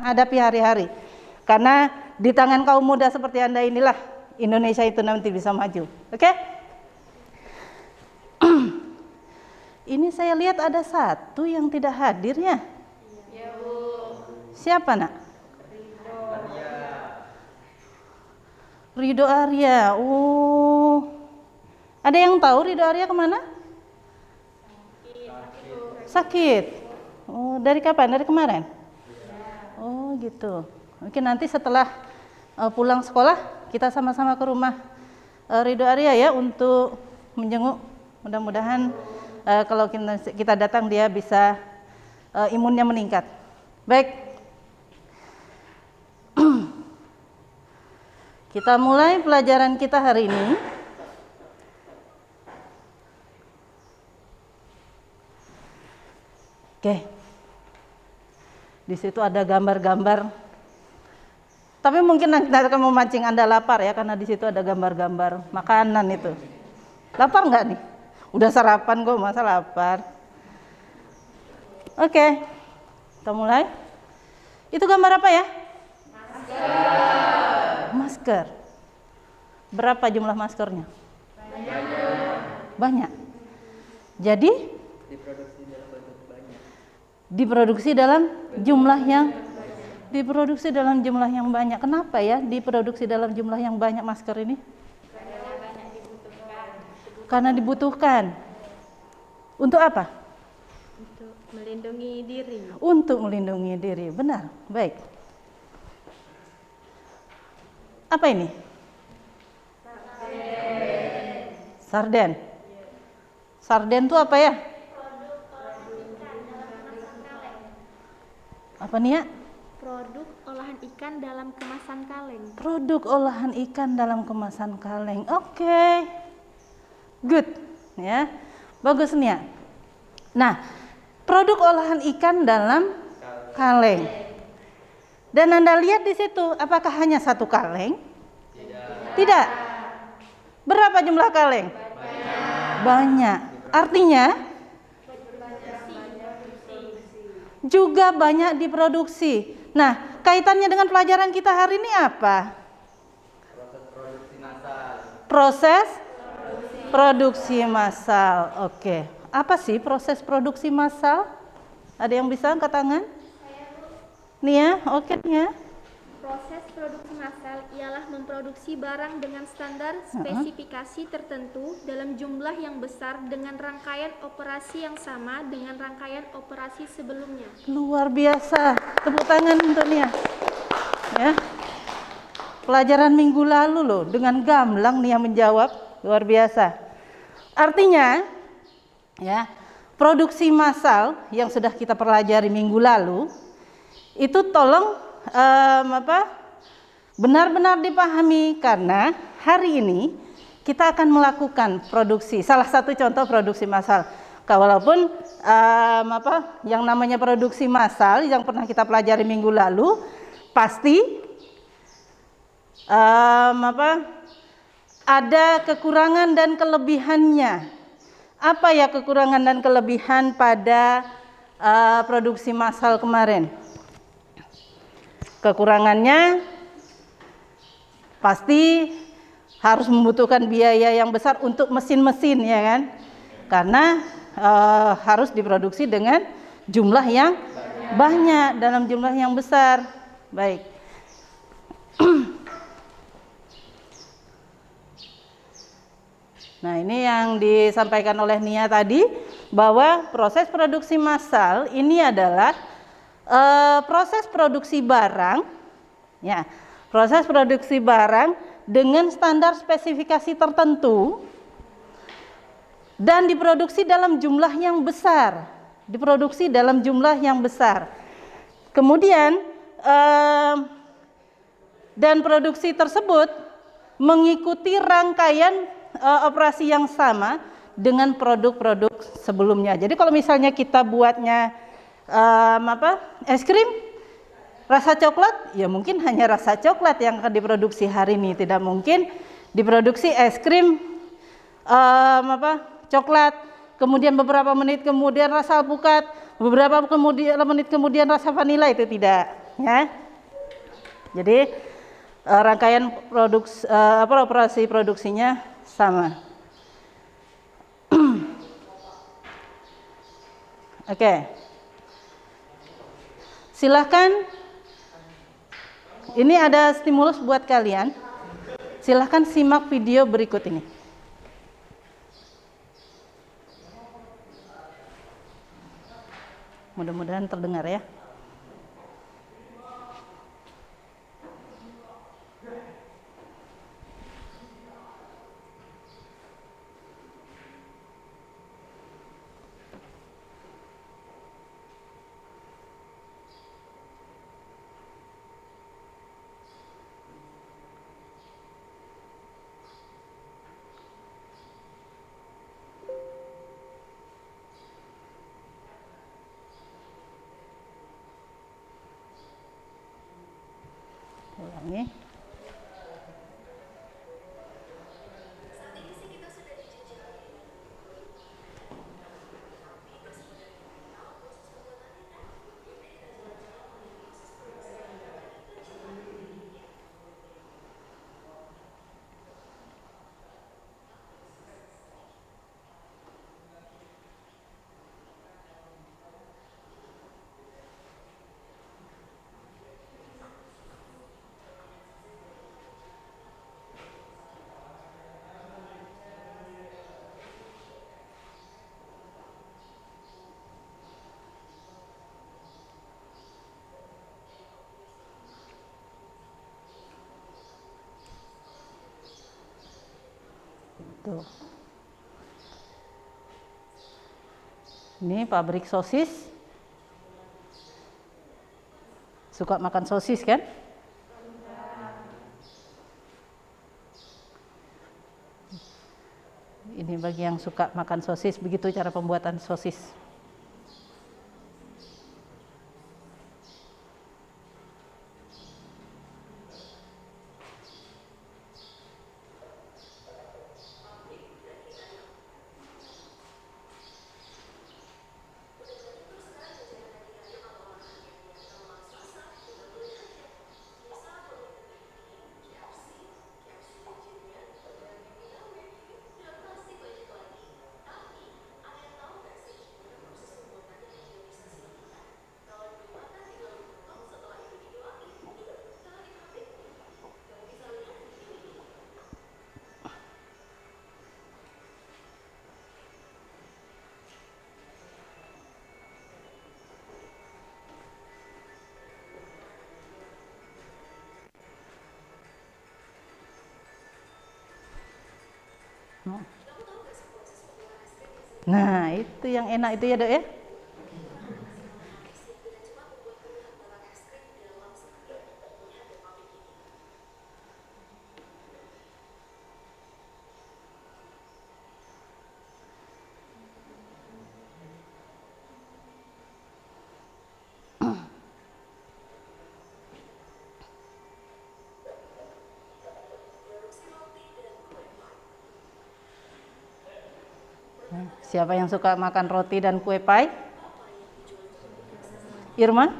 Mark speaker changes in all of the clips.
Speaker 1: hadapi hari-hari. Karena di tangan kaum muda seperti Anda inilah Indonesia itu nanti bisa maju. Oke? Ini saya lihat ada satu yang tidak hadir ya.
Speaker 2: Iya, Bu.
Speaker 1: Siapa, Nak? Ridho Arya. Oh. Ada yang tahu Ridho Arya kemana? Sakit. Oh, dari kapan? Dari kemarin? Oh, gitu. Mungkin nanti setelah pulang sekolah kita sama-sama ke rumah Ridho Arya ya untuk menjenguk. Mudah-mudahan kalau kita datang dia bisa imunnya meningkat. Baik. Kita mulai pelajaran kita hari ini. Oke. Di situ ada gambar-gambar. Tapi mungkin nanti akan memancing Anda lapar ya, karena di situ ada gambar-gambar makanan itu. Lapar nggak nih? Udah sarapan kok, masa lapar? Oke, kita mulai. Itu gambar apa ya? Masker. Berapa jumlah maskernya? Banyak. Jadi? Diproduksi dalam jumlah yang banyak. Kenapa ya diproduksi dalam jumlah yang banyak masker ini? Karena dibutuhkan. Untuk apa?
Speaker 2: Untuk melindungi diri.
Speaker 1: Untuk melindungi diri, benar. Baik. Apa ini? Sarden. Sarden itu apa ya? Apa nih ya?
Speaker 2: Produk olahan ikan dalam kemasan kaleng.
Speaker 1: Produk olahan ikan dalam kemasan kaleng. Oke. Good. Ya. Bagus nih ya. Nah, produk olahan ikan dalam kaleng. Dan Anda lihat di situ, apakah hanya satu kaleng? Tidak. Berapa jumlah kaleng? Banyak. Artinya juga banyak diproduksi. Nah, kaitannya dengan pelajaran kita hari ini apa? Proses produksi massal. Oke. Apa sih proses produksi massal? Ada yang bisa angkat tangan? Nih ya, oke nih ya.
Speaker 2: Proses produksi massal ialah memproduksi barang dengan standar spesifikasi tertentu dalam jumlah yang besar dengan rangkaian operasi yang sama dengan rangkaian operasi sebelumnya.
Speaker 1: Luar biasa. Tepuk tangan untuk Nia. Ya. Pelajaran minggu lalu loh, dengan gamblang Nia menjawab, luar biasa. Artinya, ya, produksi massal yang sudah kita pelajari minggu lalu itu tolong benar-benar dipahami, karena hari ini kita akan melakukan produksi. Salah satu contoh produksi massal. Walaupun yang namanya produksi massal yang pernah kita pelajari minggu lalu pasti ada kekurangan dan kelebihannya. Apa ya kekurangan dan kelebihan pada produksi massal kemarin? Kekurangannya pasti harus membutuhkan biaya yang besar untuk mesin-mesin, ya kan? Karena harus diproduksi dengan jumlah yang banyak dalam jumlah yang besar. Baik. Nah, ini yang disampaikan oleh Nia tadi, bahwa proses produksi massal ini adalah proses produksi barang, ya, proses produksi barang dengan standar spesifikasi tertentu dan diproduksi dalam jumlah yang besar, Kemudian dan produksi tersebut mengikuti rangkaian operasi yang sama dengan produk-produk sebelumnya. Jadi kalau misalnya kita buatnya es krim rasa coklat, ya mungkin hanya rasa coklat yang akan diproduksi hari ini. Tidak mungkin diproduksi es krim coklat, kemudian beberapa menit kemudian rasa alpukat, beberapa menit kemudian rasa vanila, itu tidak. ya. Jadi rangkaian operasi produksinya sama. Oke. Silahkan, ini ada stimulus buat kalian. Silahkan simak video berikut ini. Mudah-mudahan terdengar ya. Ulangi. Tuh. Ini pabrik sosis. Suka makan sosis kan? Ini bagi yang suka makan sosis, begitu cara pembuatan sosis. Nah, itu yang enak itu ya, Dok ya. Siapa yang suka makan roti dan kue pie? Irma?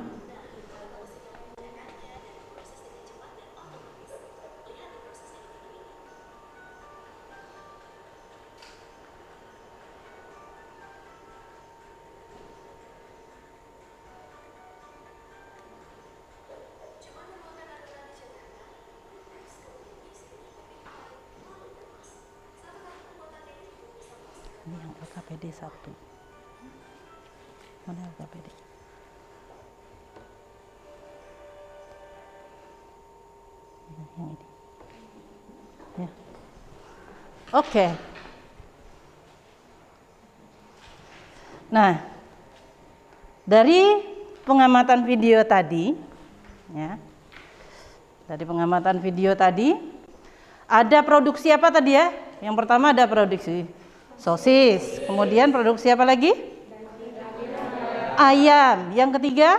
Speaker 1: Ini yang LKPD 1. Mana LKPD? Nah, yang ini. Ya. Oke. Nah, dari pengamatan video tadi, ya, dari pengamatan video tadi, ada produksi apa tadi ya? Yang pertama ada produksi sosis, kemudian produksi apa lagi? Ayam. Yang ketiga?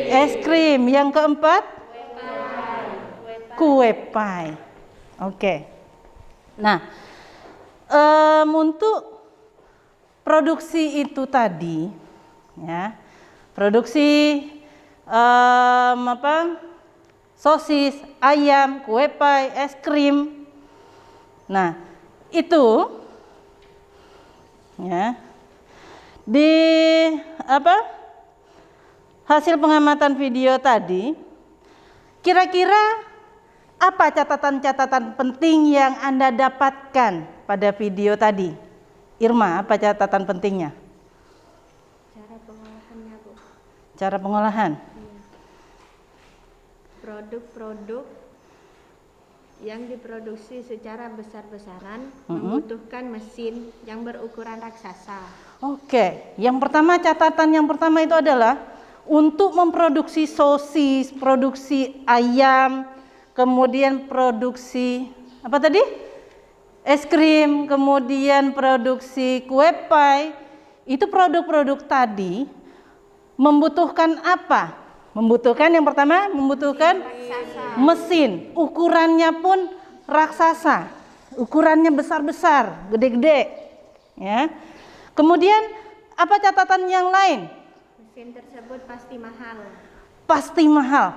Speaker 1: Es krim. Yang keempat? Kue pie. Oke. Nah, untuk produksi itu tadi, ya, produksi sosis, ayam, kue pie, es krim. Nah, itu ya. Di hasil pengamatan video tadi, kira-kira apa catatan-catatan penting yang Anda dapatkan pada video tadi? Irma, apa catatan pentingnya?
Speaker 2: Cara pengolahannya, Bu.
Speaker 1: Cara pengolahan.
Speaker 3: Produk-produk yang diproduksi secara besar-besaran membutuhkan mesin yang berukuran raksasa.
Speaker 1: Oke, yang pertama, catatan yang pertama itu adalah untuk memproduksi sosis, produksi ayam, kemudian produksi apa tadi? Es krim, kemudian produksi kue pie. Itu produk-produk tadi membutuhkan apa? Membutuhkan yang pertama, membutuhkan mesin. Ukurannya pun raksasa. Ukurannya besar-besar, gede-gede. Ya. Kemudian apa catatan yang lain?
Speaker 3: Mesin tersebut pasti mahal.
Speaker 1: Pasti mahal.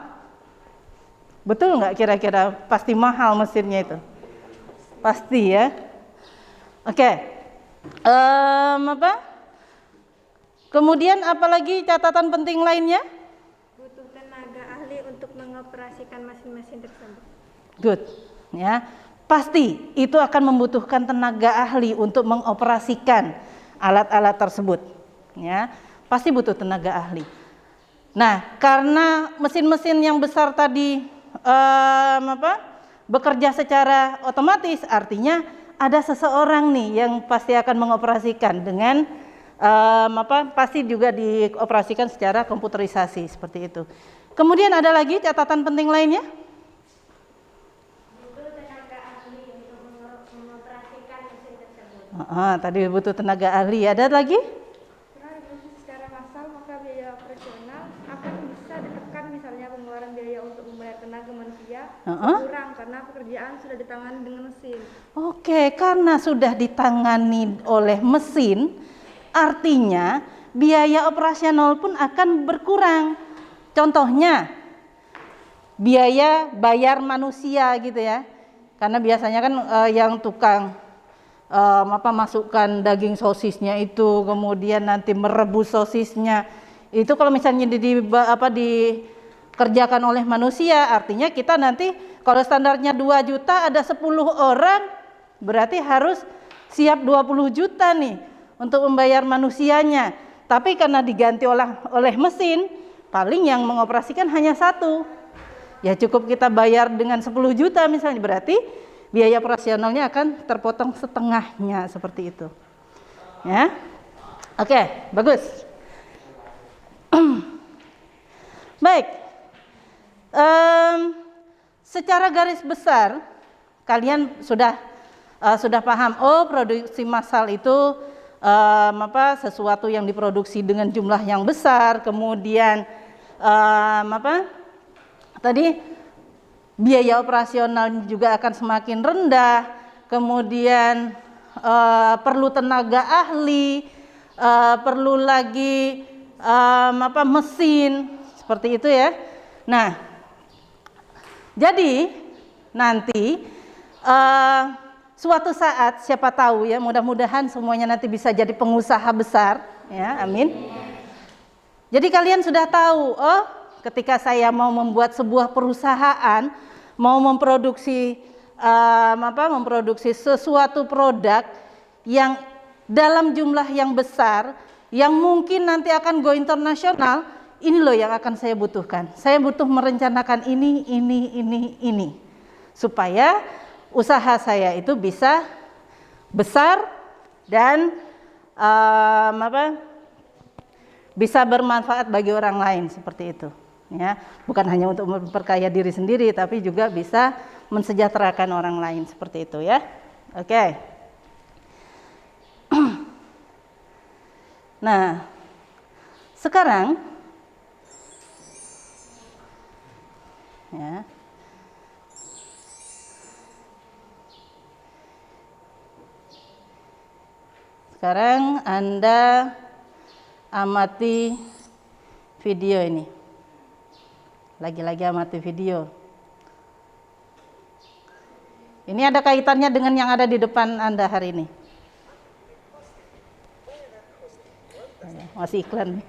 Speaker 1: Betul nggak kira-kira pasti mahal mesinnya itu? Pasti ya. Oke. Kemudian apalagi catatan penting lainnya?
Speaker 3: Butuh tenaga ahli untuk mengoperasikan mesin-mesin tersebut.
Speaker 1: Good. Ya. Pasti itu akan membutuhkan tenaga ahli untuk mengoperasikan alat-alat tersebut. Ya. Pasti butuh tenaga ahli. Nah, karena mesin-mesin yang besar tadi bekerja secara otomatis, artinya ada seseorang nih yang pasti akan mengoperasikan dengan pasti juga dioperasikan secara komputerisasi seperti itu. Kemudian ada lagi catatan penting lainnya?
Speaker 3: Butuh tenaga ahli untuk mengoperasikan mesin tersebut.
Speaker 1: Tadi butuh tenaga ahli. Ada lagi?
Speaker 2: Karena diproduksi secara massal, maka biaya operasional akan bisa ditekan, misalnya pengeluaran biaya untuk membayar tenaga manusia kurang karena pekerjaan sudah ditangani dengan mesin.
Speaker 1: Oke, karena sudah ditangani oleh mesin, artinya biaya operasional pun akan berkurang. Contohnya, biaya bayar manusia gitu ya. Karena biasanya kan yang tukang masukkan daging sosisnya itu, kemudian nanti merebus sosisnya. Itu kalau misalnya dikerjakan oleh manusia, artinya kita nanti kalau standarnya 2 juta ada 10 orang, berarti harus siap 20 juta nih untuk membayar manusianya. Tapi karena diganti oleh mesin, paling yang mengoperasikan hanya 1. Ya cukup kita bayar dengan 10 juta misalnya, berarti biaya operasionalnya akan terpotong setengahnya seperti itu. Ya. Oke, bagus. Baik. Secara garis besar kalian sudah paham. Oh, produksi massal itu sesuatu yang diproduksi dengan jumlah yang besar, kemudian tadi biaya operasional juga akan semakin rendah, kemudian perlu tenaga ahli, perlu lagi mesin seperti itu ya. Nah, jadi nanti suatu saat siapa tahu ya, mudah-mudahan semuanya nanti bisa jadi pengusaha besar ya, amin. Jadi kalian sudah tahu, oh ketika saya mau membuat sebuah perusahaan, mau memproduksi sesuatu produk yang dalam jumlah yang besar, yang mungkin nanti akan go internasional, ini loh yang akan saya butuhkan. Saya butuh merencanakan ini, supaya usaha saya itu bisa besar dan bisa bermanfaat bagi orang lain seperti itu. Ya, bukan hanya untuk memperkaya diri sendiri, tapi juga bisa mensejahterakan orang lain seperti itu ya. Oke. Nah, sekarang ya. Sekarang Anda amati video ini. Lagi-lagi amati video. Ini ada kaitannya dengan yang ada di depan Anda hari ini. Masih iklan nih.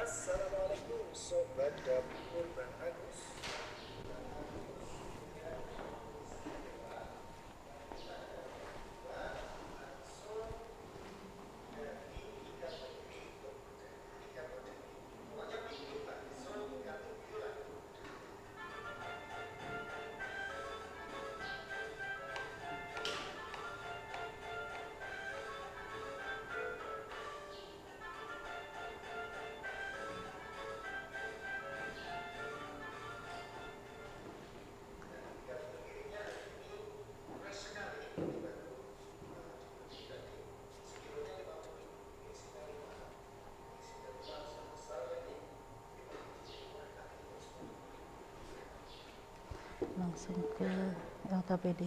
Speaker 4: Assalamualaikum Sobat Dapur Bang Agus.
Speaker 1: Langsung ke LKPD.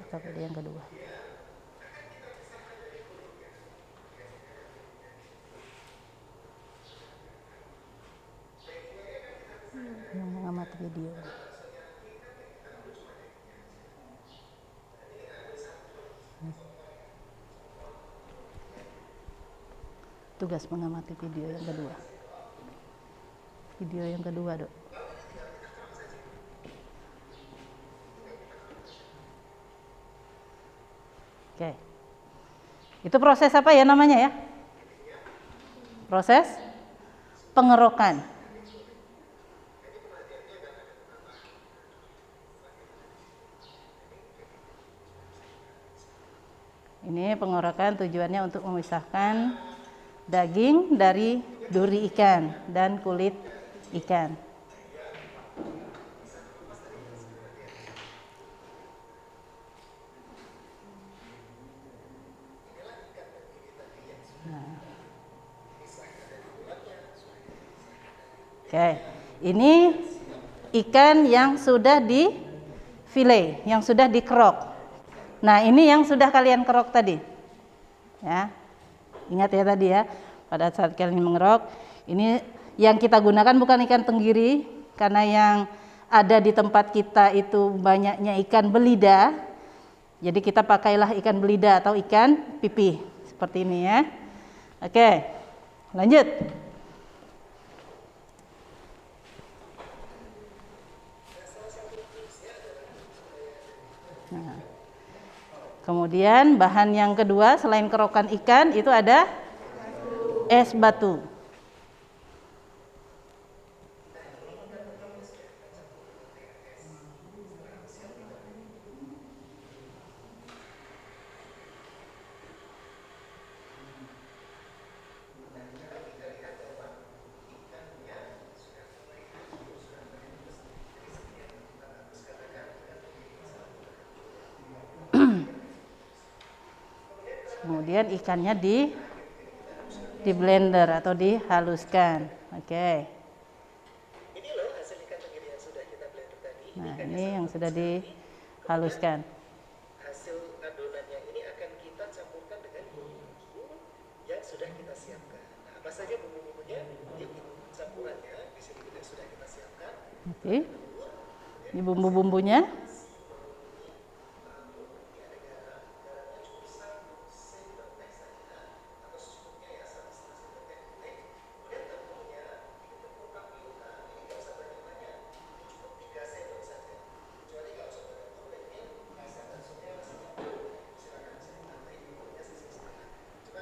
Speaker 1: LKPD yang kedua. Yang mengamati video. Tugas mengamati video yang kedua. Video yang kedua, Dok. Oke. Itu proses apa ya namanya ya? Proses pengerokan. Ini pengerokan tujuannya untuk memisahkan daging dari duri ikan dan kulit ikan. Nah. Oke, ini ikan yang sudah di file, yang sudah dikerok. Nah, ini yang sudah kalian kerok tadi. Ya. Ingat ya tadi ya, pada saat kalian mengerok, ini yang kita gunakan bukan ikan tenggiri, karena yang ada di tempat kita itu banyaknya ikan belida. Jadi kita pakailah ikan belida atau ikan pipi, seperti ini ya. Oke, lanjut. Nah. Kemudian bahan yang kedua selain kerokan ikan itu ada es batu. Kemudian ikannya di blender atau dihaluskan. Oke.
Speaker 4: Ini loh hasil ikan tenggiri yang sudah kita blender tadi.
Speaker 1: Nah, ini yang sudah dihaluskan.
Speaker 4: Hasil adonannya ini akan kita campurkan dengan bumbu yang sudah kita siapkan. Nah, apa saja bumbu-bumbunya? Ini campurannya di sini juga sudah kita siapkan.
Speaker 1: Oke. Ini bumbu-bumbunya.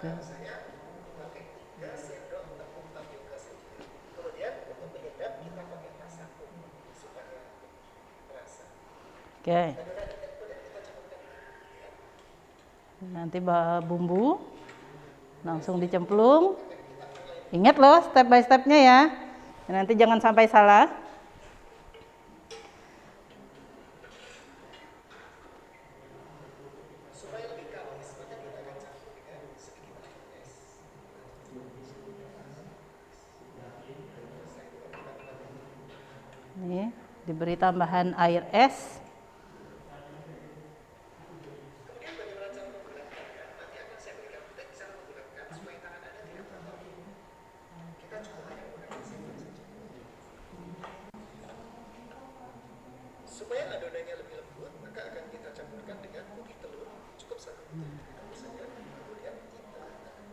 Speaker 4: Saya pakai 3 sendok tepung tapioka saja. Kemudian untuk penyedap kita pakai masako supaya terasa.
Speaker 1: Oke. Nanti bumbu langsung dicemplung. Ingat loh step by stepnya ya. Nanti jangan sampai salah. Ini diberi tambahan air es.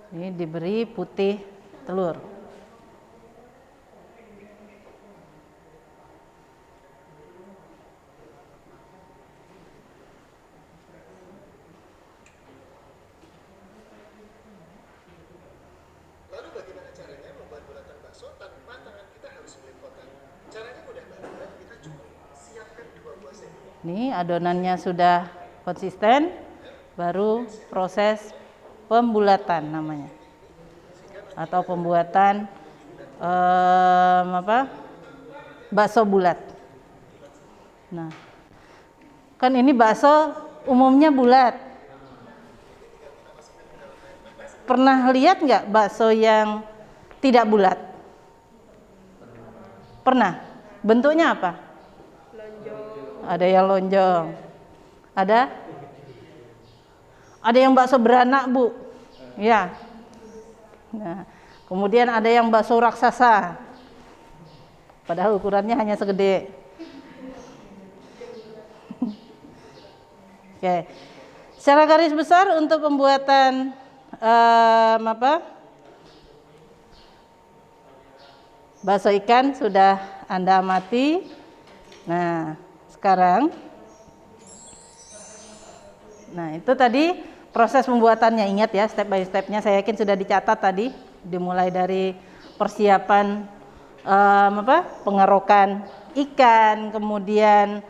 Speaker 1: Ini diberi putih telur.
Speaker 4: Lalu bagaimana caranya membuat bulatan bakso tanpa tangan kita harus belepotan? Caranya mudah banget, kita cukup siapkan 2 buah sendok.
Speaker 1: Ini adonannya sudah konsisten, baru proses pembulatan namanya, atau pembuatan bakso bulat. Nah, kan ini bakso umumnya bulat. Pernah lihat nggak bakso yang tidak bulat? Pernah? Bentuknya apa? Ada yang lonjong. Ada? Ada yang bakso beranak, Bu. Ya. Nah, kemudian ada yang bakso raksasa. Padahal ukurannya hanya segede. Oke. Secara garis besar untuk pembuatan bakso ikan sudah Anda amati. Nah, sekarang itu tadi proses pembuatannya. Ingat ya, step by stepnya saya yakin sudah dicatat tadi, dimulai dari persiapan pengerokan ikan, kemudian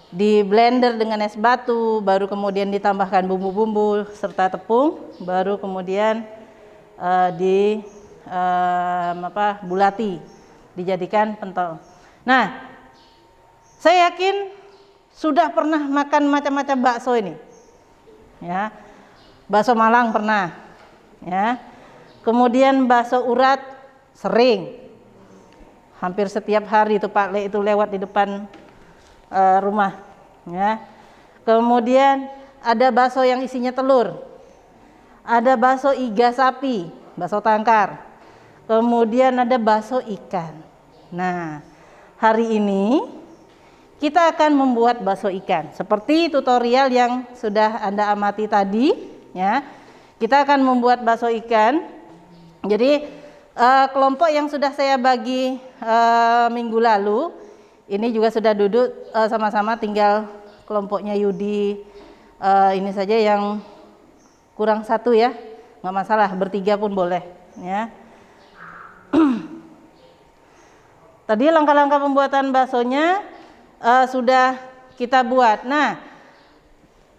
Speaker 1: di blender dengan es batu, baru kemudian ditambahkan bumbu-bumbu serta tepung, baru kemudian bulati, dijadikan pentol. Nah, saya yakin sudah pernah makan macam-macam bakso ini, ya. Bakso Malang pernah, ya. Kemudian bakso urat sering, hampir setiap hari itu Pak Le itu lewat di depan rumah, ya. Kemudian ada bakso yang isinya telur, ada bakso iga sapi, bakso tangkar, kemudian ada bakso ikan. Nah, hari ini kita akan membuat bakso ikan seperti tutorial yang sudah Anda amati tadi, ya. Kita akan membuat bakso ikan. Jadi kelompok yang sudah saya bagi minggu lalu ini juga sudah duduk sama-sama, tinggal kelompoknya Yudi ini saja yang kurang satu, ya, nggak masalah, bertiga pun boleh, ya. Tadi langkah-langkah pembuatan baksonya sudah kita buat. Nah,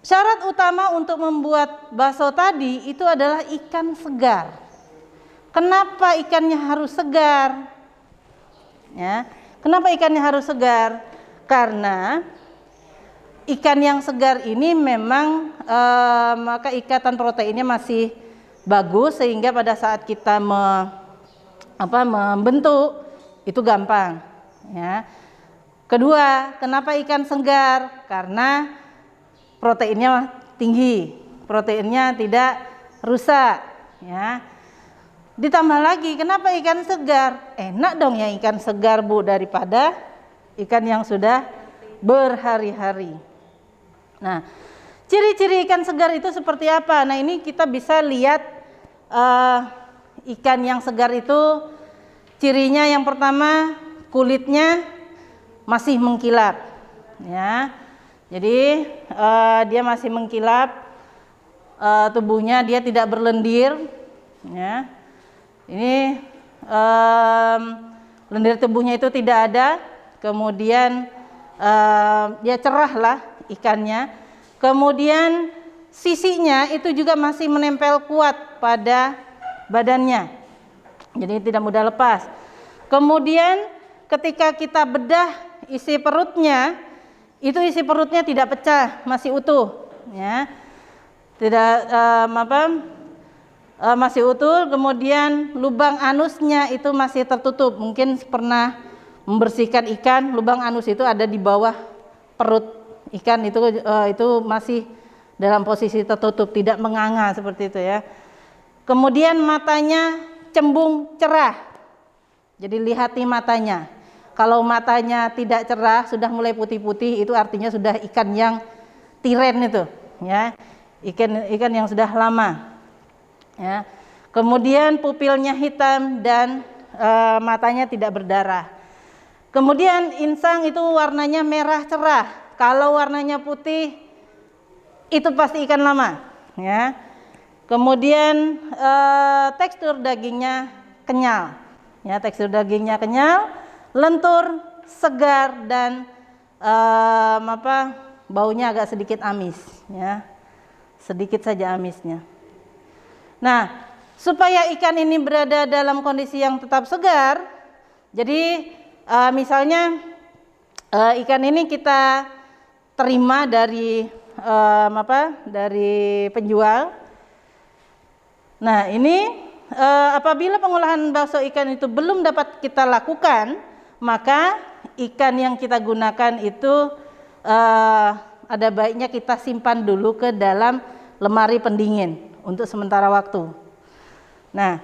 Speaker 1: syarat utama untuk membuat bakso tadi itu adalah ikan segar. Kenapa ikannya harus segar? Ya. Kenapa ikannya harus segar? Karena ikan yang segar ini memang maka ikatan proteinnya masih bagus, sehingga pada saat kita membentuk itu gampang, ya. Kedua, kenapa ikan segar? Karena proteinnya tinggi, proteinnya tidak rusak, ya. Ditambah lagi, kenapa ikan segar? Enak dong ya ikan segar, Bu, daripada ikan yang sudah berhari-hari. Nah, ciri-ciri ikan segar itu seperti apa? Nah, ini kita bisa lihat ikan yang segar itu cirinya yang pertama, kulitnya masih mengkilap, ya. Jadi dia masih mengkilap, tubuhnya dia tidak berlendir, ya. Ini lendir tubuhnya itu tidak ada, kemudian dia cerah lah ikannya, kemudian sisinya itu juga masih menempel kuat pada badannya, jadi tidak mudah lepas. Kemudian ketika kita bedah isi perutnya, itu isi perutnya tidak pecah, masih utuh, ya, tidak masih utuh. Kemudian lubang anusnya itu masih tertutup. Mungkin pernah membersihkan ikan, lubang anus itu ada di bawah perut ikan, itu masih dalam posisi tertutup, tidak menganga seperti itu, ya. Kemudian matanya cembung cerah. Jadi lihati matanya. Kalau matanya tidak cerah, sudah mulai putih-putih, itu artinya sudah ikan yang tiren itu, ya. ikan yang sudah lama. Ya. Kemudian pupilnya hitam dan matanya tidak berdarah. Kemudian insang itu warnanya merah cerah. Kalau warnanya putih itu pasti ikan lama. Ya. Kemudian tekstur dagingnya kenyal. Ya, tekstur dagingnya kenyal, lentur, segar dan baunya agak sedikit amis. Ya. Sedikit saja amisnya. Nah, supaya ikan ini berada dalam kondisi yang tetap segar, jadi misalnya ikan ini kita terima dari dari penjual. Nah, ini apabila pengolahan bakso ikan itu belum dapat kita lakukan, maka ikan yang kita gunakan itu ada baiknya kita simpan dulu ke dalam lemari pendingin untuk sementara waktu. Nah,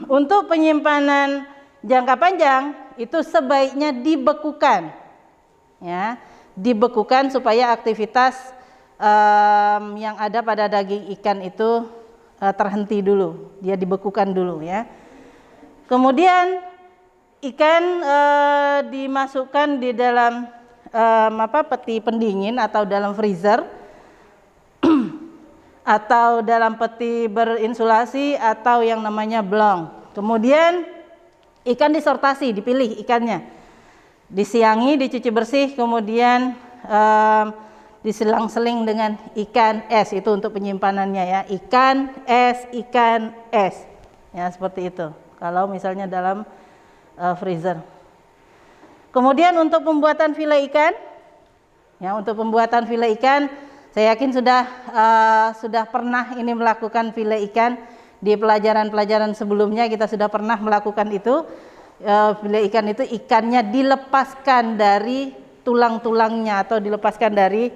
Speaker 1: untuk penyimpanan jangka panjang itu sebaiknya dibekukan, ya, dibekukan supaya aktivitas yang ada pada daging ikan itu terhenti dulu, dia dibekukan dulu, ya. Kemudian ikan dimasukkan di dalam peti pendingin atau dalam freezer atau dalam peti berinsulasi atau yang namanya blong. Kemudian ikan disortasi, dipilih ikannya, disiangi, dicuci bersih, kemudian diselang-seling dengan ikan es. Itu untuk penyimpanannya, ya, ikan es, ya, seperti itu kalau misalnya dalam freezer. Kemudian untuk pembuatan file ikan, ya, untuk pembuatan file ikan saya yakin sudah pernah ini melakukan file ikan di pelajaran-pelajaran sebelumnya. Kita sudah pernah melakukan itu. File ikan itu ikannya dilepaskan dari tulang-tulangnya atau dilepaskan dari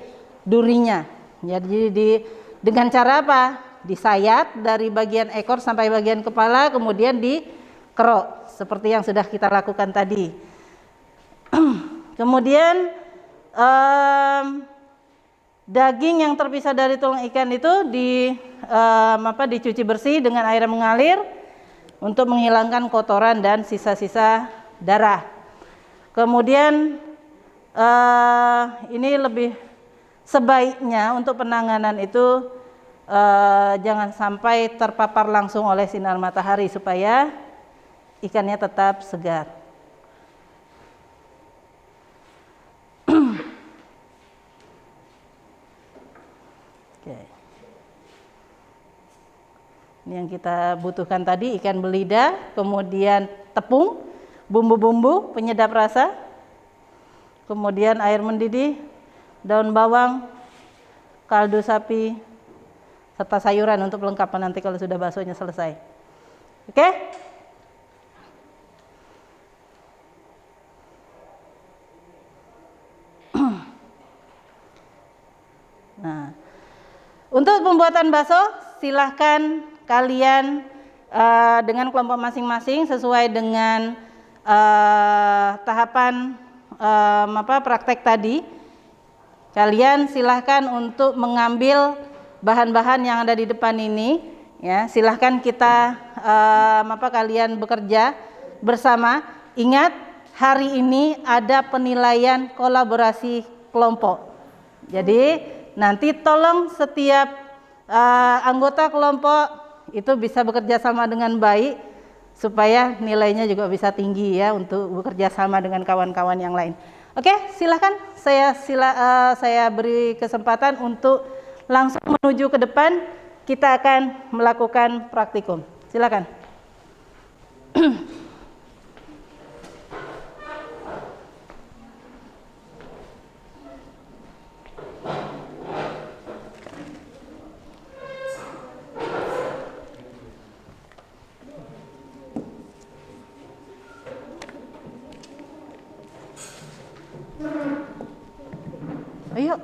Speaker 1: durinya. Jadi dengan cara apa? Disayat dari bagian ekor sampai bagian kepala, kemudian dikerok seperti yang sudah kita lakukan tadi. Kemudian daging yang terpisah dari tulang ikan itu dicuci bersih dengan air yang mengalir untuk menghilangkan kotoran dan sisa-sisa darah. Kemudian ini lebih sebaiknya untuk penanganan itu jangan sampai terpapar langsung oleh sinar matahari supaya ikannya tetap segar. Oke. Ini yang kita butuhkan tadi, ikan belida, kemudian tepung, bumbu-bumbu penyedap rasa, kemudian air mendidih, daun bawang, kaldu sapi, serta sayuran untuk pelengkap nanti kalau sudah baksonya selesai. Oke? Nah, untuk pembuatan bakso silahkan kalian dengan kelompok masing-masing sesuai dengan tahapan praktek tadi. Kalian silahkan untuk mengambil bahan-bahan yang ada di depan ini, ya. Silahkan kita kalian bekerja bersama. Ingat, hari ini ada penilaian kolaborasi kelompok. Jadi nanti tolong setiap anggota kelompok itu bisa bekerja sama dengan baik supaya nilainya juga bisa tinggi, ya, untuk bekerja sama dengan kawan-kawan yang lain. Oke, silahkan saya beri kesempatan untuk langsung menuju ke depan. Kita akan melakukan praktikum. Silakan. Ayo.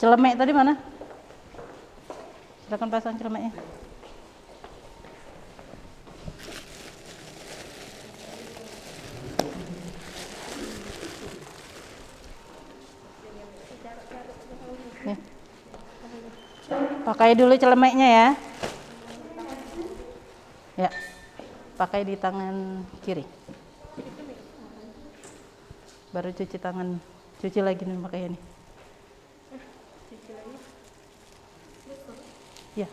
Speaker 1: Celemek tadi mana? Silakan pasang celemeknya. Nih. Pakai dulu celemeknya ya. Ya. Pakai di tangan kiri. Baru cuci tangan. Cuci lagi nih pakai ini. Ya.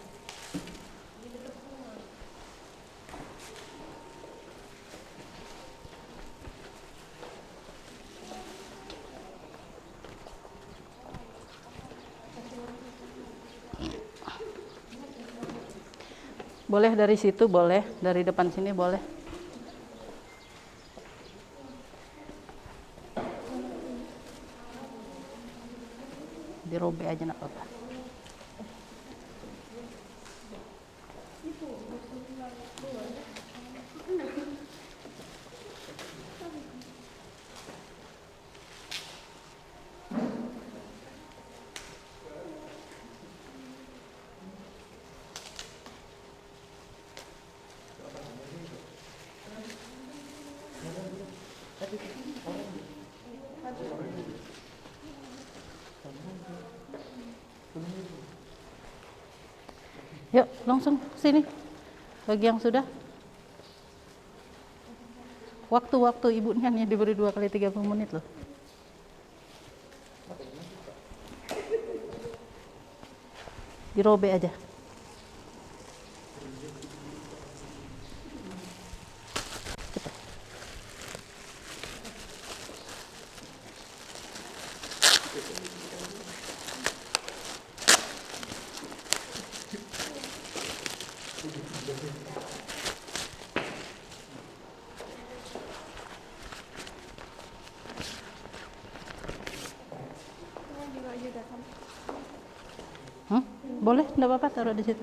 Speaker 1: Boleh dari situ, boleh dari depan sini, boleh. Dirobek aja nak apa. Yuk, langsung sini. Bagi yang sudah. Waktu ibunya hanya diberi 2 kali 30 menit loh. Dirobek aja. Cepat. Boleh, enggak apa-apa, taruh di situ.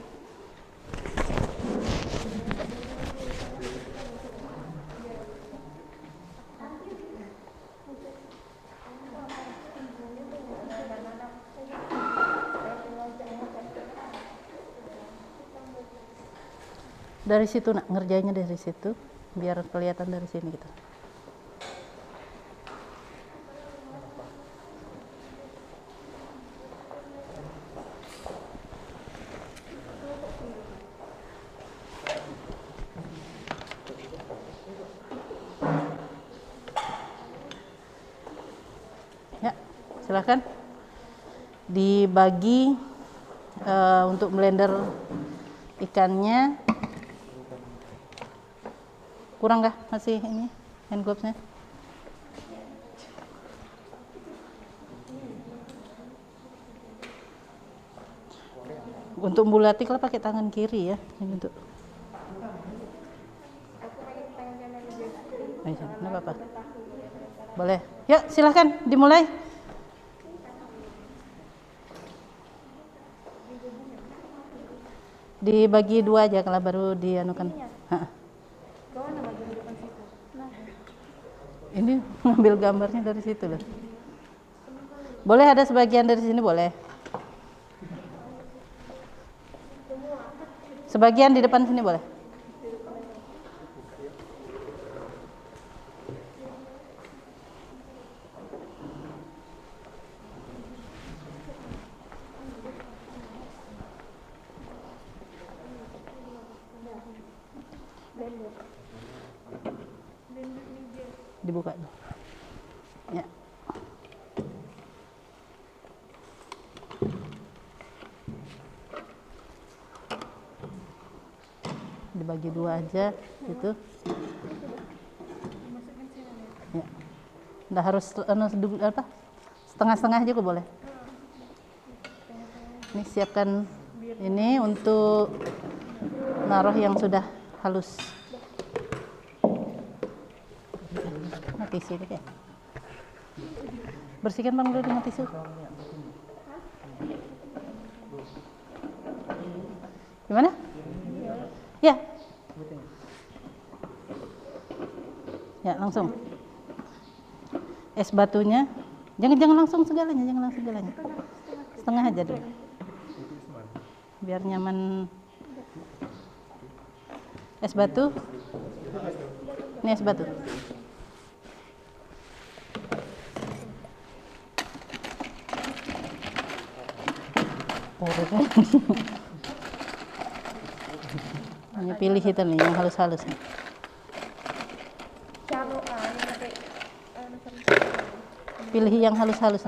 Speaker 1: Dari situ nak, ngerjainnya dari situ, biar kelihatan dari sini gitu. Ya, silahkan dibagi untuk blender ikannya. Kurang kah masih ini hand gloves-nya? Untuk bulati kalau pakai tangan kiri ya, ini untuk. Nggak apa-apa. Boleh. Yuk, silahkan dimulai. Dibagi 2 aja kalau baru dianukan. Ini ngambil gambarnya dari situ loh. Boleh ada sebagian dari sini boleh. Sebagian di depan sini boleh. Dibuka dulu. Ya. Dibagi 2 aja gitu. Ya. Nggak harus apa? Setengah-setengah aja kok boleh. Ini siapkan ini untuk naruh yang sudah halus. Tisu ya. Bersihkan bang dulu dengan tisu. Gimana? Ya. Ya langsung. Es batunya, jangan langsung segalanya, setengah aja dulu. Biar nyaman. Es batu. Ini es batu. Hanya pilih itu nih yang halus-halus. Pilih yang halus-halus.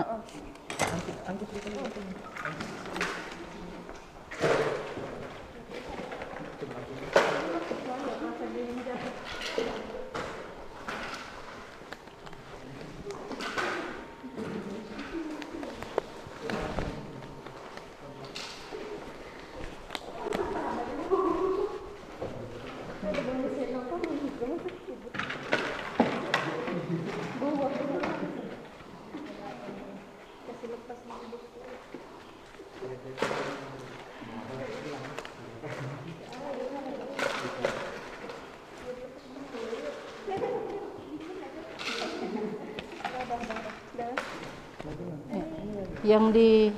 Speaker 1: Yang di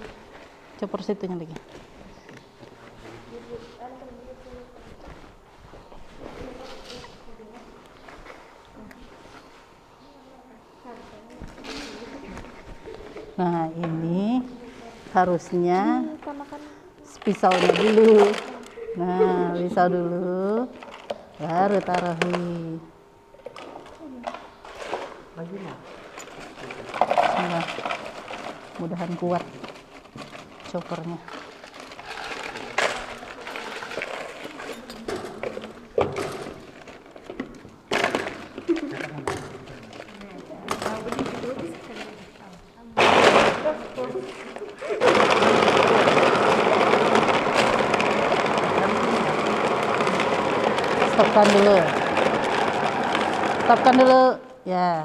Speaker 1: copor situnya lagi. Nah, ini harusnya pisaunya dulu. Nah, pisau dulu, baru taruhi. Bismillah. Mudahan kuat copernya. Stopkan dulu. Stopkan dulu. Ya.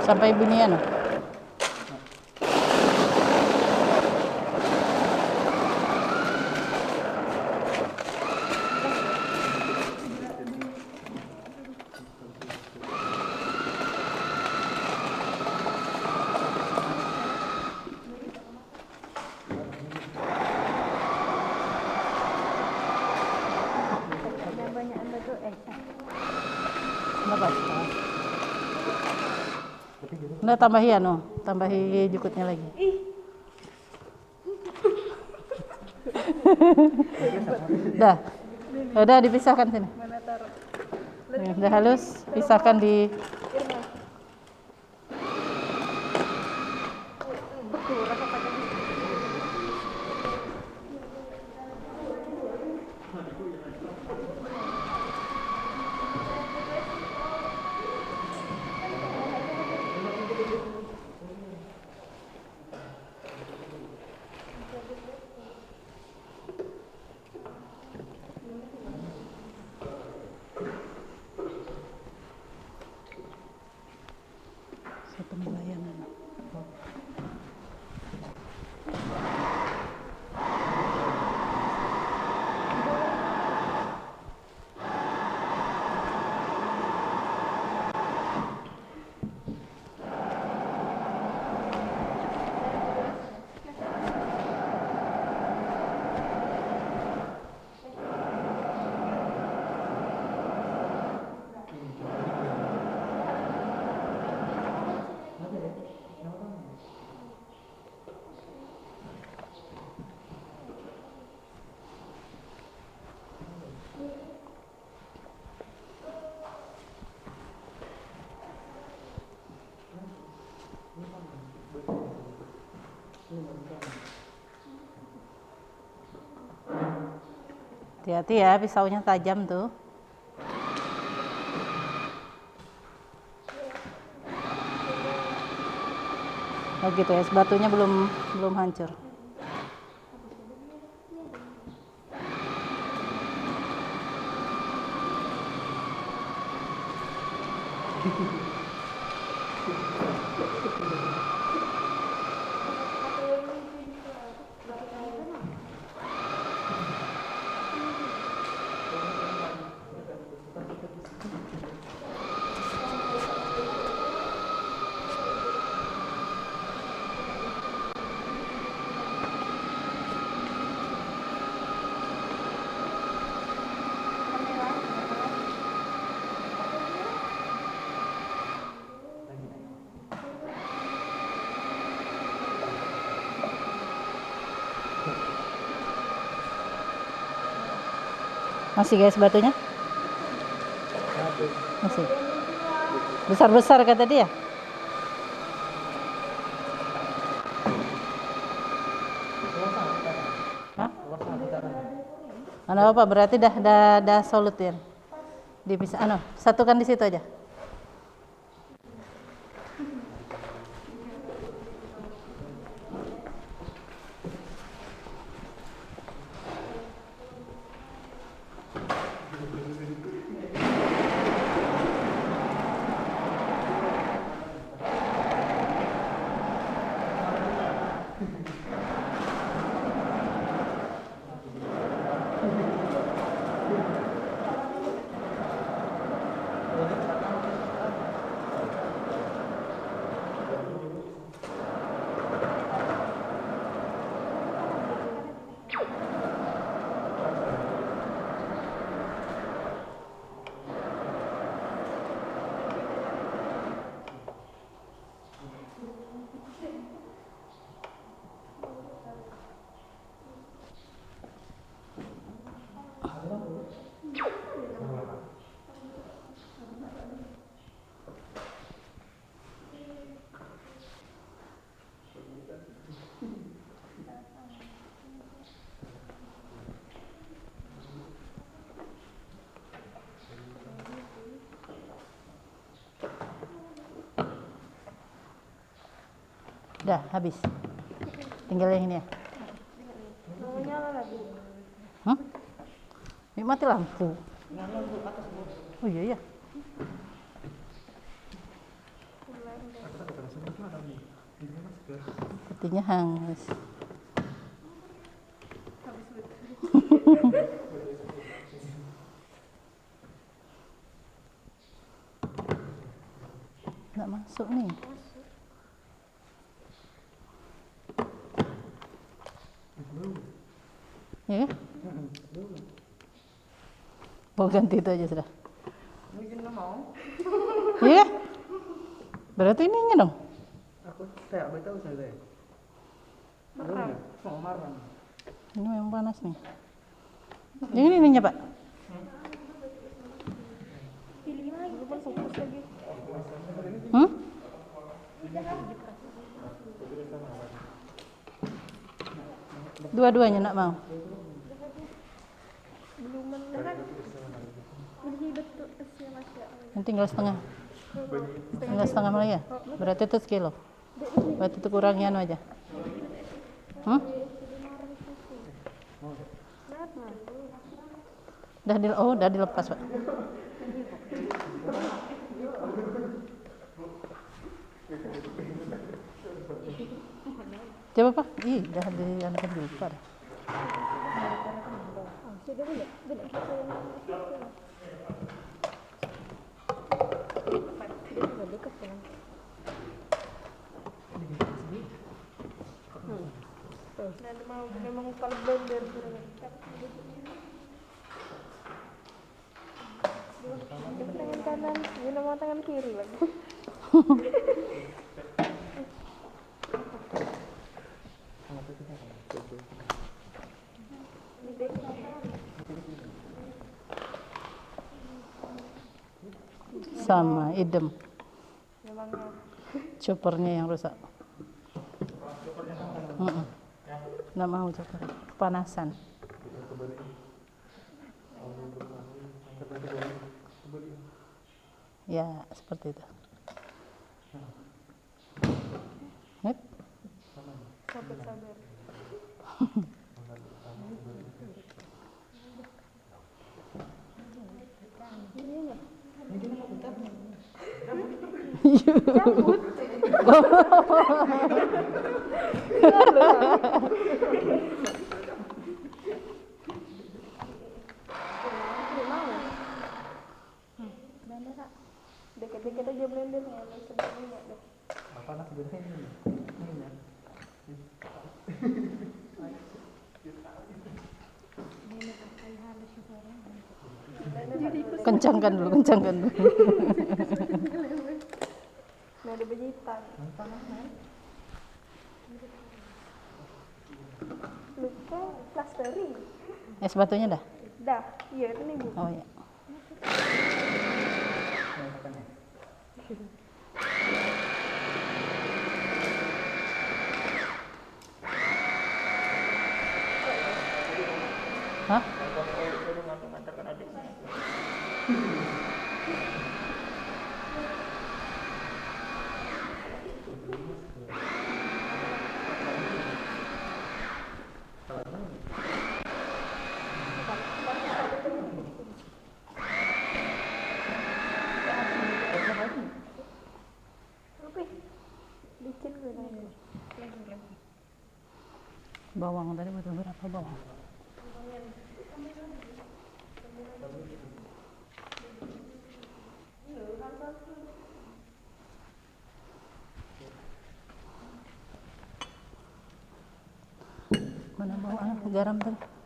Speaker 1: Sampai bunyian. Udah tambahi tambahi jukutnya lagi. Udah dipisahkan sini. Udah halus, pisahkan di. Pelayanan. Hati-hati ya, pisaunya tajam tuh. Oh gitu ya, batunya belum hancur. Masih guys batunya? Masih. Besar-besar kata dia. Hah? Apa berarti dah solutin. Dipisah satukan di situ aja. Udah habis. Tinggal yang ini ya.
Speaker 3: Mau nyala lagi.
Speaker 1: Hah? Ini mati lampu. Oh iya ya. Sepertinya hangus. Nggak masuk nih. Ya kan? Mau ganti itu aja sudah. Iya. Berarti ininya dong.
Speaker 5: Aku tak tahu saya. Marah.
Speaker 1: Ini memang panas nih. Yang ini ininya Pak.
Speaker 3: Pilih lagi, kan fokus lagi.
Speaker 1: Hmm? Dua-duanya nak mau.
Speaker 3: Belum mendengar. Ini betul usia masih.
Speaker 1: Yang tinggal setengah. Tinggal setengah malah ya. Berarti itu sekilo. Berarti itu kurangnya aja. Hmm? Udah dilepas Pak. Coba Pak. Ih, udah diangkat dulu Pak.
Speaker 3: Dan memang kalau blender tangan kanan, ini nama tangan kiri lagi.
Speaker 1: Sama idem.
Speaker 3: Memangnya
Speaker 1: Choppernya yang rusak. Nggak mau chopper. Kepanasan. Ya, seperti itu. Net.
Speaker 3: sabar. Deket-deket aja blendernya, sebenarnya deh.
Speaker 5: Apa nak sebenarnya ini ya.
Speaker 1: Kencangkan dulu.
Speaker 3: Nah, ada bejitan. Luka plastering.
Speaker 1: Es batunya dah.
Speaker 3: Dah, iya ini Bu.
Speaker 1: Oh ya.
Speaker 5: Mau makan ya?
Speaker 1: Hah?
Speaker 3: Licin gue nih.
Speaker 1: Bawang tadi butuh berapa bawang? Mana bawang? Garam tadi?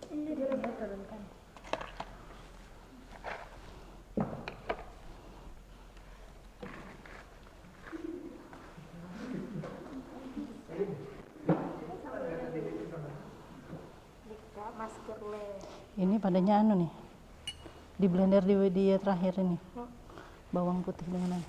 Speaker 3: Masker le.
Speaker 1: Ini padanya anu nih. Di blender di dia terakhir ini. Bawang putih dengan anu.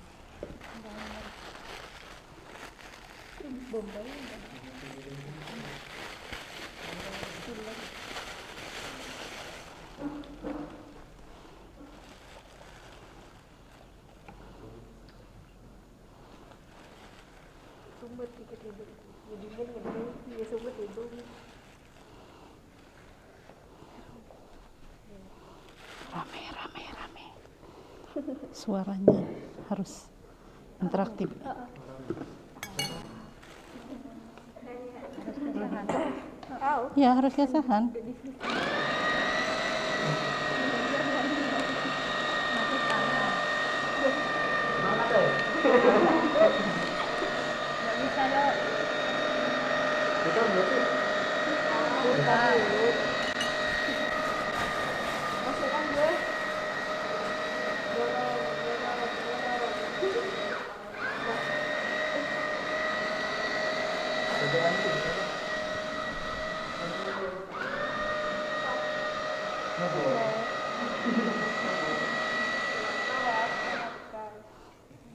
Speaker 3: Sumber dikit hidup. Jadi kan gede, ya sumber hidup.
Speaker 1: Rame. Suaranya harus interaktif. Ya harus kesahan.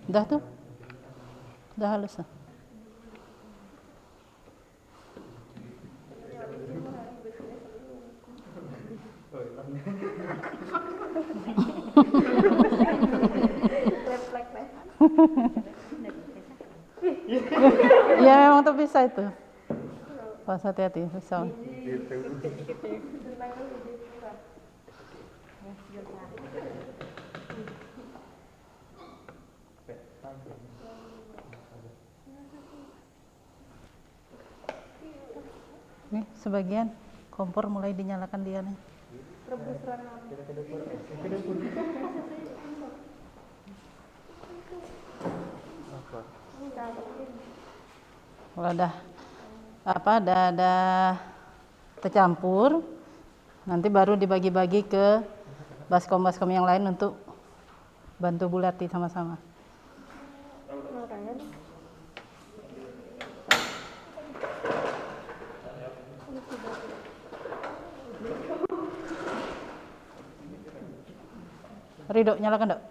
Speaker 1: Udah tuh? Udah halus tuh? Ya memang tuh bisa itu. Pas hati-hati bisa. Nih sebagian kompor mulai dinyalakan dia nih. Kalau udah tercampur, nanti baru dibagi-bagi ke baskom-baskom yang lain untuk bantu bulati sama-sama. Ridho, nyalakan dok.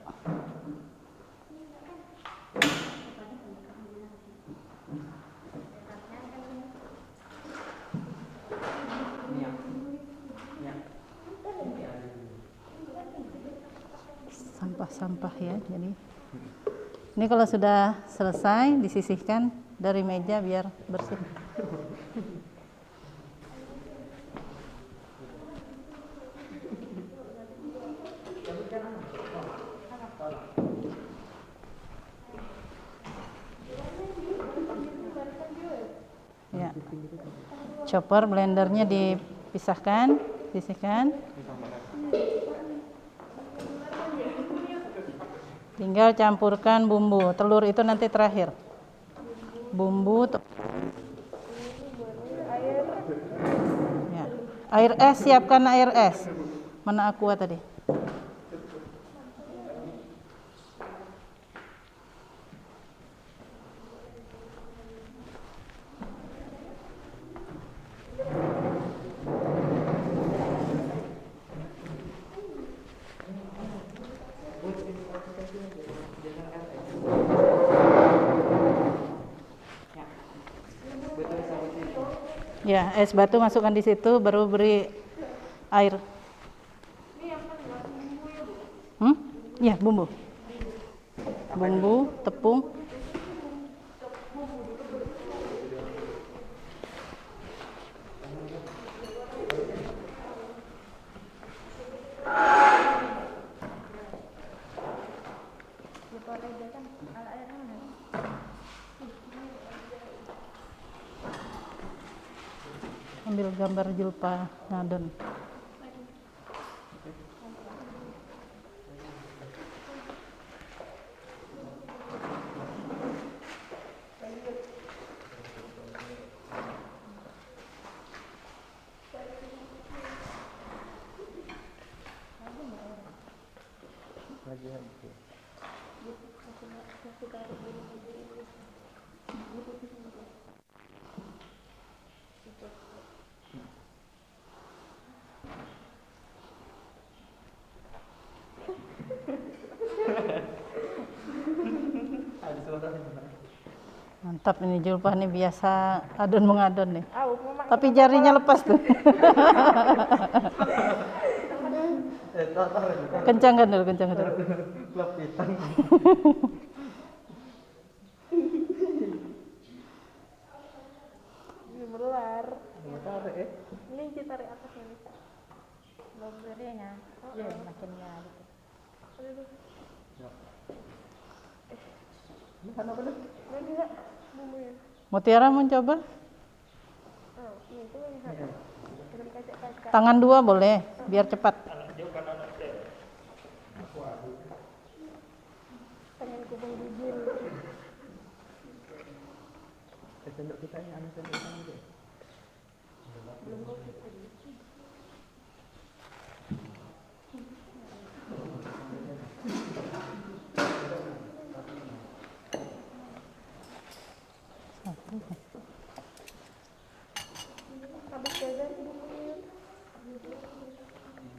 Speaker 1: Sampah-sampah ya, jadi ini kalau sudah selesai disisihkan dari meja biar bersih. Ya. Chopper blendernya dipisahkan, sisihkan. Tinggal campurkan bumbu. Telur itu nanti terakhir. Bumbu. Ya. Air es, siapkan air es. Mana aqua tadi? Ya, es batu masukkan di situ, baru beri air. Ya, bumbu. Bumbu, tepung. Ambil gambar Julpa ngadon. Mantap ini Julpa nih, biasa adon mengadon nih. Tapi jarinya lepas tuh. Kencangkan dulu, kencangkan dulu.
Speaker 5: Lapisan.
Speaker 3: Ini melar.
Speaker 5: Tarik ya.
Speaker 3: Ini kita tarik atasnya nih.
Speaker 1: Boberinya, ya makin nyari.
Speaker 5: Ini kan apa nih?
Speaker 3: Ini bisa bumbunya.
Speaker 1: Mutiara mau coba?
Speaker 3: Oh, ini tuh bisa. Kirim kacak-kacak.
Speaker 1: Tangan dua boleh, biar cepat.
Speaker 3: Pengen kubung bibir.
Speaker 5: Sendok kita ini, anu sendok tangan deh.
Speaker 3: Belum kopi. Habis jajan bumbunya.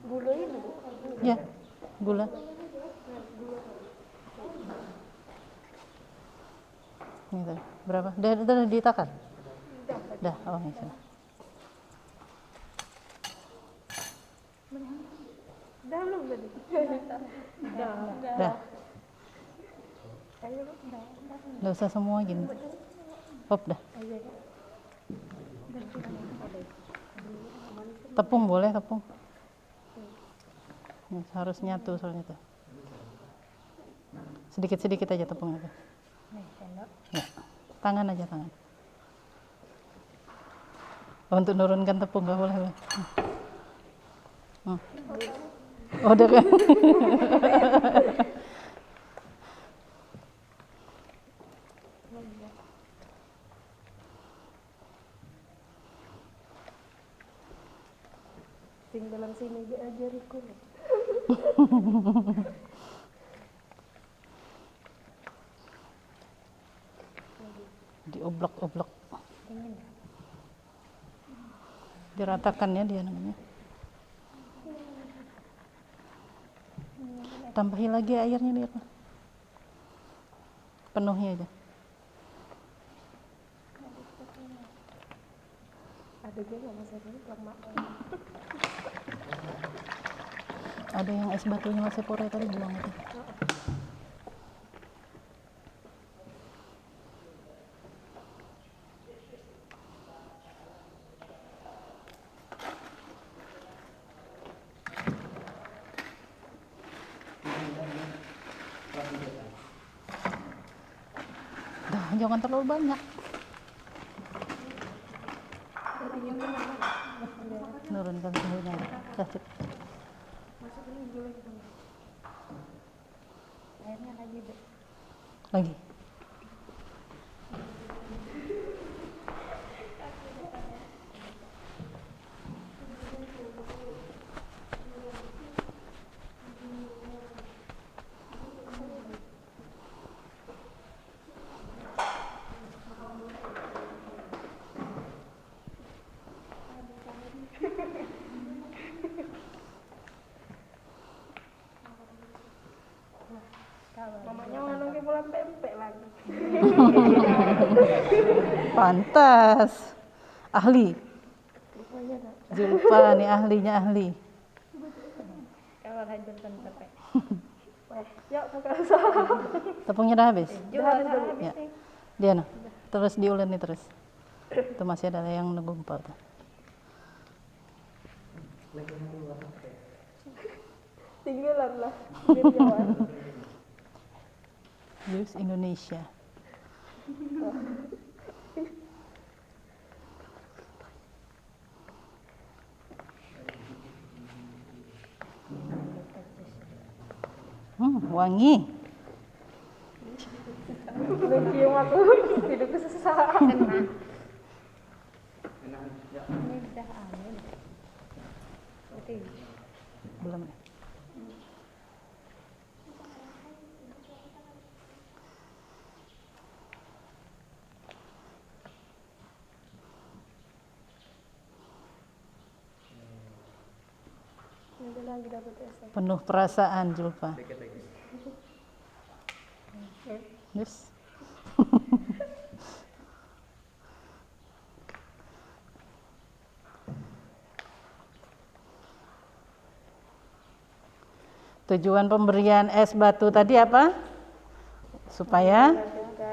Speaker 3: Gula ini Bu.
Speaker 1: Ya, gula. Ini tuh, berapa? Udah ditakar? Dah, oh ini sana.
Speaker 3: Dah belum tadi?
Speaker 1: Dah,
Speaker 3: Ayo Bu.
Speaker 1: nggak usah semua gini. Hop dah. Tepung boleh, tepung. Ini harus nyatu soalnya tuh. Sedikit-sedikit aja tepungnya tuh. Ya, tangan aja, tangan. Untuk nurunkan tepung nggak boleh. Oh, udah kan?
Speaker 3: Ting dalam sini dia ajariku.
Speaker 1: Dioblok-oblok. Diratakan ya dia namanya. Tambahi lagi airnya dia. Penuhi aja.
Speaker 3: Ada juga nggak masih ini lemak.
Speaker 1: Ada yang es batunya masih pore tadi, buang itu. Dah, jangan terlalu banyak. Nurunkan suhunya. Dah, cip.
Speaker 3: Airnya lagi deh.
Speaker 1: Lagi.
Speaker 3: Mamanya mau nunggu pulang pempek lah.
Speaker 1: Pantas. Ahli. Zulfa nih ahlinya ahli.
Speaker 3: Kalau hajar kan capek.
Speaker 2: Yuk, kakak usaha.
Speaker 1: Tepungnya udah habis?
Speaker 3: Jual habis
Speaker 1: Ya.
Speaker 3: nih.
Speaker 1: Dia nah. Terus diuleni terus. Itu masih ada yang ngegumpal tuh.
Speaker 2: Tinggalan lah. Biar jalan.
Speaker 1: Jus Indonesia. Wangi.
Speaker 2: Cium aku. Hidupku susah.
Speaker 3: Ini udah amin. Oke.
Speaker 1: Belum.
Speaker 2: Nanti lagi dapat SM.
Speaker 1: Penuh perasaan Julfa. Yes. Tujuan pemberian es batu tadi apa? Supaya